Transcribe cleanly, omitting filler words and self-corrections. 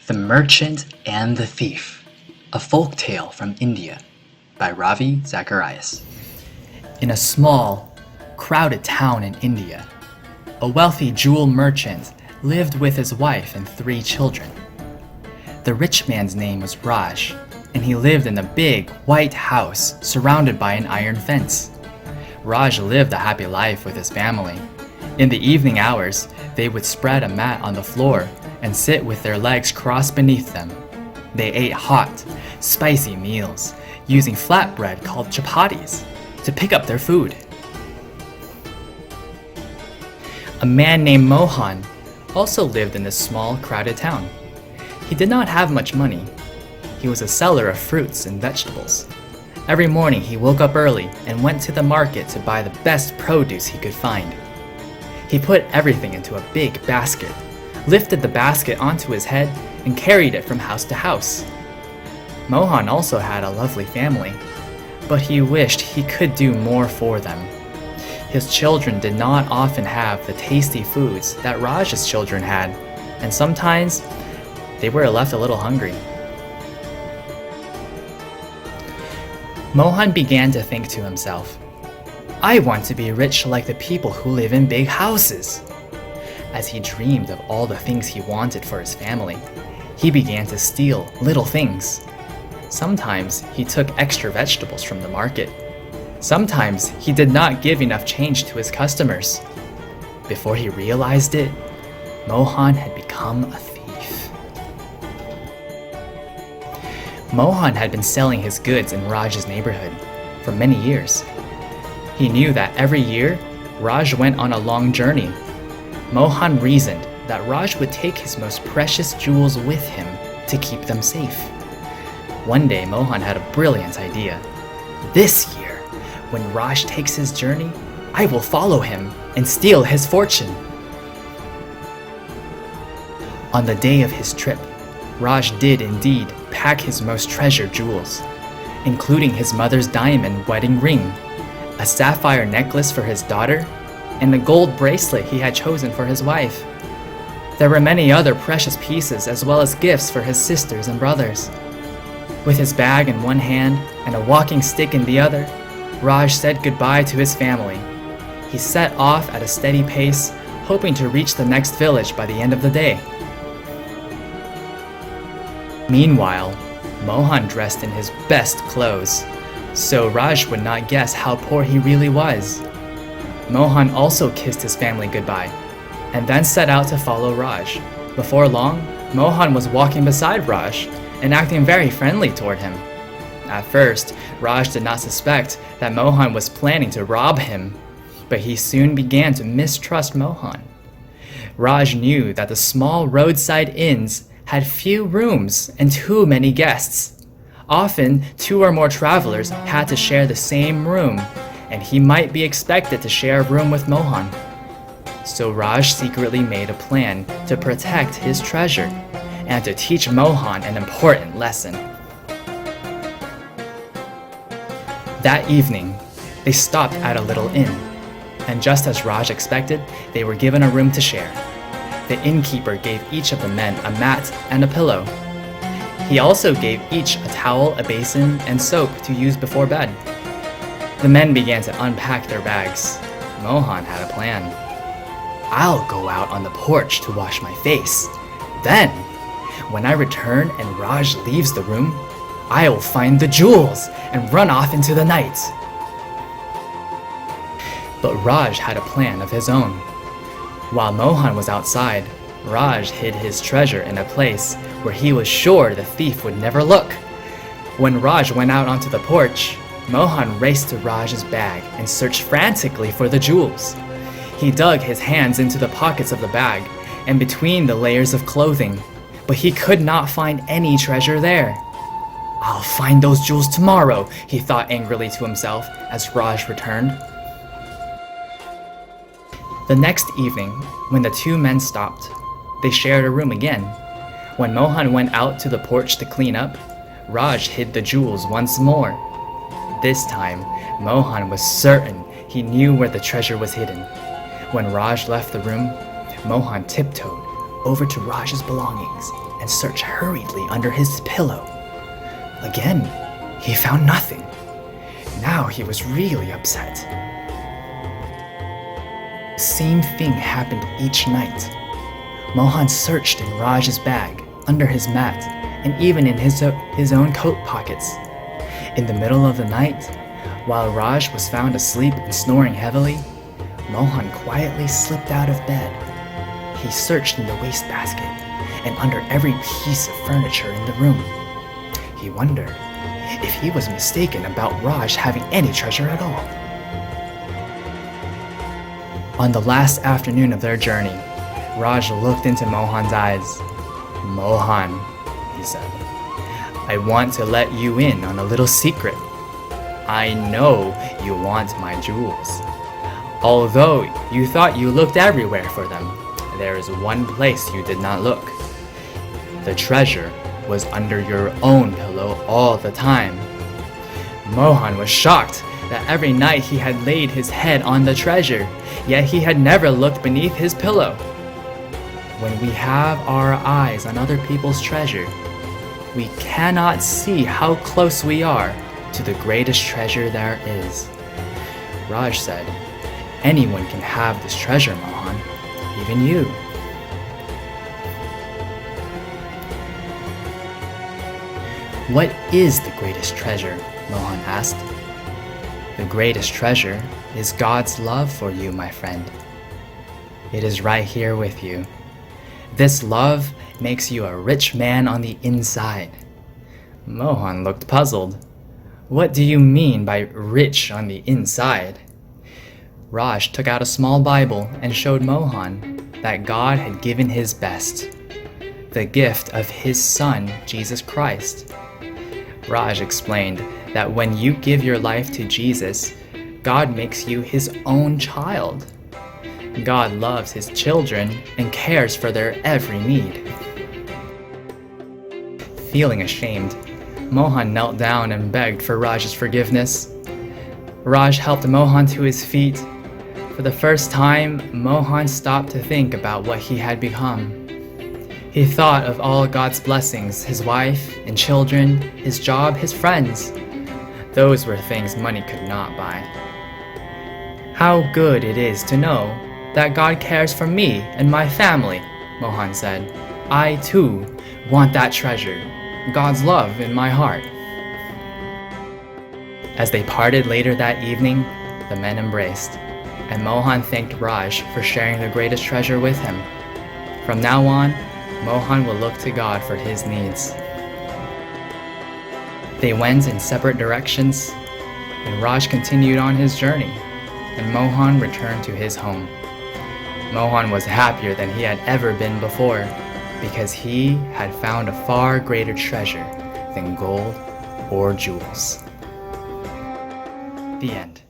The Merchant and the Thief, a folk tale from India by Ravi Zacharias. In a small, crowded town in India, a wealthy jewel merchant lived with his wife and 3 children. The rich man's name was Raj, and he lived in a big, white house surrounded by an iron fence. Raj lived a happy life with his family. In the evening hours, they would spread a mat on the floor and sit with their legs crossed beneath them. They ate hot, spicy meals, using flatbread called chapatis to pick up their food. A man named Mohan also lived in this small, crowded town. He did not have much money. He was a seller of fruits and vegetables. Every morning he woke up early and went to the market to buy the best produce he could find. He put everything into a big basket, lifted the basket onto his head, and carried it from house to house. Mohan also had a lovely family, but he wished he could do more for them. His children did not often have the tasty foods that Raj's children had, and sometimes they were left a little hungry. Mohan began to think to himself, "I want to be rich like the people who live in big houses." As he dreamed of all the things he wanted for his family, he began to steal little things. Sometimes he took extra vegetables from the market. Sometimes he did not give enough change to his customers. Before he realized it, Mohan had become a thief. Mohan had been selling his goods in Raj's neighborhood for many years. He knew that every year, Raj went on a long journey. Mohan reasoned that Raj would take his most precious jewels with him to keep them safe. One day, Mohan had a brilliant idea. This year, when Raj takes his journey, I will follow him and steal his fortune. On the day of his trip, Raj did indeed pack his most treasured jewels, including his mother's diamond wedding ring, a sapphire necklace for his daughter, and the gold bracelet he had chosen for his wife. There were many other precious pieces as well as gifts for his sisters and brothers. With his bag in one hand and a walking stick in the other, Raj said goodbye to his family. He set off at a steady pace, hoping to reach the next village by the end of the day. Meanwhile, Mohan dressed in his best clothes, so Raj would not guess how poor he really was. Mohan also kissed his family goodbye, and then set out to follow Raj. Before long, Mohan was walking beside Raj and acting very friendly toward him. At first, Raj did not suspect that Mohan was planning to rob him, but he soon began to mistrust Mohan. Raj knew that the small roadside inns had few rooms and too many guests. Often, 2 or more travelers had to share the same room, and he might be expected to share a room with Mohan. So Raj secretly made a plan to protect his treasure and to teach Mohan an important lesson. That evening, they stopped at a little inn, and just as Raj expected, they were given a room to share. The innkeeper gave each of the men a mat and a pillow. He also gave each a towel, a basin, and soap to use before bed. The men began to unpack their bags. Mohan had a plan. "I'll go out on the porch to wash my face. Then, when I return and Raj leaves the room, I will find the jewels and run off into the night." But Raj had a plan of his own. While Mohan was outside, Raj hid his treasure in a place where he was sure the thief would never look. When Raj went out onto the porch, Mohan raced to Raj's bag and searched frantically for the jewels. He dug his hands into the pockets of the bag and between the layers of clothing, but he could not find any treasure there. "I'll find those jewels tomorrow," he thought angrily to himself as Raj returned. The next evening, when the 2 men stopped, they shared a room again. When Mohan went out to the porch to clean up, Raj hid the jewels once more. This time, Mohan was certain he knew where the treasure was hidden. When Raj left the room, Mohan tiptoed over to Raj's belongings and searched hurriedly under his pillow. Again, he found nothing. Now he was really upset. The same thing happened each night. Mohan searched in Raj's bag, under his mat, and even in his own coat pockets. In the middle of the night, while Raj was found asleep and snoring heavily, Mohan quietly slipped out of bed. He searched in the wastebasket and under every piece of furniture in the room. He wondered if he was mistaken about Raj having any treasure at all. On the last afternoon of their journey, Raj looked into Mohan's eyes. "Mohan," he said, "I want to let you in on a little secret. I know you want my jewels. Although you thought you looked everywhere for them, there is one place you did not look. The treasure was under your own pillow all the time." Mohan was shocked that every night he had laid his head on the treasure, yet he had never looked beneath his pillow. When we have our eyes on other people's treasure, we cannot see how close we are to the greatest treasure there is. Raj said, "Anyone can have this treasure, Mohan, even you." "What is the greatest treasure?" Mohan asked. "The greatest treasure is God's love for you, my friend. It is right here with you. This love makes you a rich man on the inside." Mohan looked puzzled. "What do you mean by rich on the inside?" Raj took out a small Bible and showed Mohan that God had given his best, the gift of his Son, Jesus Christ. Raj explained that when you give your life to Jesus, God makes you his own child. God loves his children and cares for their every need. Feeling ashamed, Mohan knelt down and begged for Raj's forgiveness. Raj helped Mohan to his feet. For the first time, Mohan stopped to think about what he had become. He thought of all God's blessings, his wife and children, his job, his friends. Those were things money could not buy. "How good it is to know that God cares for me and my family," Mohan said. "I too want that treasure, God's love in my heart." As they parted later that evening, the men embraced, and Mohan thanked Raj for sharing the greatest treasure with him. From now on, Mohan will look to God for his needs. They went in separate directions, and Raj continued on his journey, and Mohan returned to his home. Mohan was happier than he had ever been before, because he had found a far greater treasure than gold or jewels. The end.